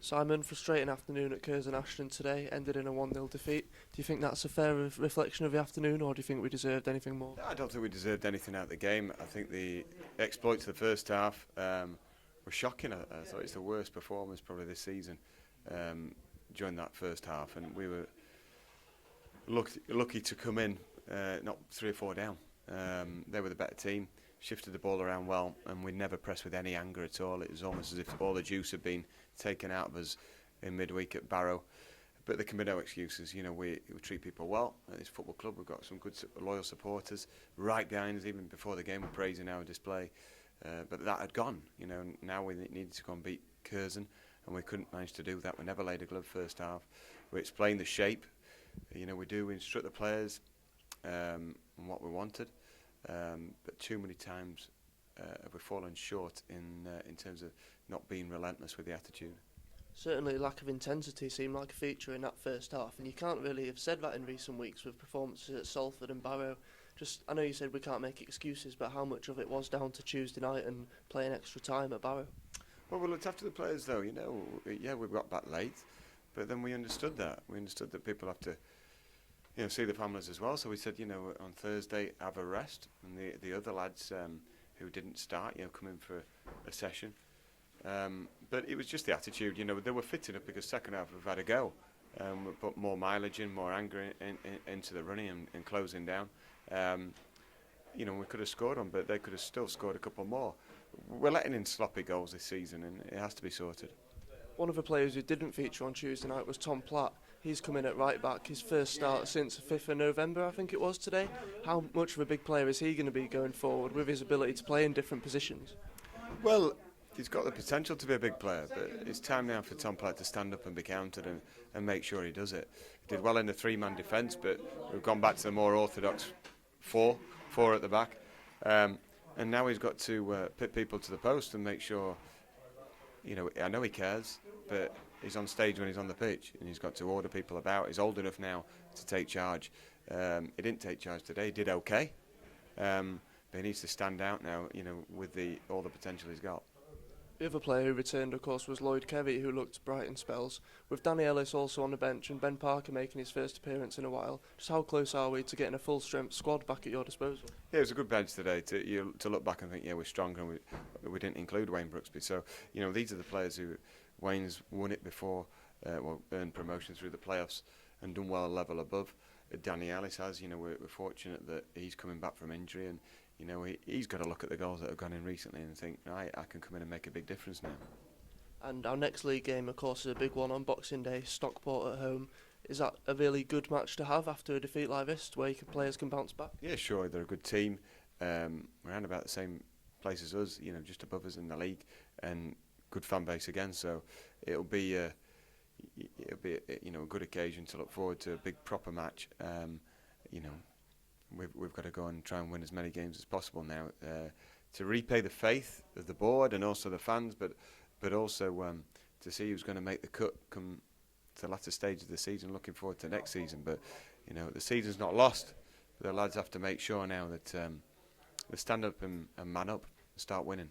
Simon, frustrating afternoon at Curzon Ashton today, ended in a 1-0 defeat. Do you think that's a fair reflection of the afternoon, or do you think we deserved anything more? I don't think we deserved anything out of the game. I think the exploits of the first half were shocking. I thought it's the worst performance probably this season during that first half, and we were lucky to come in not 3 or 4 down. They were the better team, shifted the ball around well, and we never pressed with any anger at all. It was almost as if all the juice had been taken out of us in midweek at Barrow. But there can be no excuses. You know, we treat people well at this football club. We've got some good, loyal supporters right behind us. Even before the game, we're praising our display. But that had gone. You know, now we needed to go and beat Curzon, and we couldn't manage to do that. We never laid a glove first half. We explained the shape. You know, we instruct the players on what we wanted. But too many times have we fallen short in terms of not being relentless with the attitude. Certainly lack of intensity seemed like a feature in that first half, and you can't really have said that in recent weeks with performances at Salford and Barrow. I know you said we can't make excuses, but how much of it was down to Tuesday night and playing extra time at Barrow? Well, we looked after the players though, you know. Yeah, we got back late, but then we understood that. We understood that people have to, you know, see the families as well. So we said, you know, on Thursday have a rest, and the other lads who didn't start, you know, come in for a session. But it was just the attitude, you know. They were fitting up because second half we've had a go. We put more mileage in, more anger into the running and closing down. You know, we could have scored them, but they could have still scored a couple more. We're letting in sloppy goals this season, and it has to be sorted. One of the players who didn't feature on Tuesday night was Tom Platt. He's come in at right back, his first start since 5th of November, I think it was today. How much of a big player is he going to be going forward with his ability to play in different positions? Well, he's got the potential to be a big player, but it's time now for Tom Platt to stand up and be counted and make sure he does it. He did well in the 3-man defence, but we've gone back to the more orthodox four at the back. And now he's got to put people to the post and make sure, you know, I know he cares, but he's on stage when he's on the pitch, and he's got to order people about. He's old enough now to take charge. He didn't take charge today, he did okay. But he needs to stand out now, you know, with all the potential he's got. The other player who returned, of course, was Lloyd Kerry, who looked bright in spells. With Danny Ellis also on the bench and Ben Parker making his first appearance in a while, just how close are we to getting a full-strength squad back at your disposal? Yeah, it was a good bench today to look back and think, yeah, we're stronger, and we didn't include Wayne Brooksby. So, you know, these are the players who Wayne's won it before, earned promotion through the playoffs and done well a level above. Danny Ellis has, you know, we're fortunate that he's coming back from injury, and you know, he's got to look at the goals that have gone in recently and think, right, I can come in and make a big difference now. And our next league game, of course, is a big one on Boxing Day, Stockport at home. Is that a really good match to have after a defeat like this, where players can bounce back? Yeah, sure, they're a good team. Around about the same place as us, you know, just above us in the league, and good fan base again. So it'll be you know, a good occasion to look forward to, a big proper match. You know, we've got to go and try and win as many games as possible now to repay the faith of the board and also the fans, but also to see who's going to make the cut come to the latter stage of the season. Looking forward to next season, but you know, the season's not lost. The lads have to make sure now that they stand up and man up and start winning.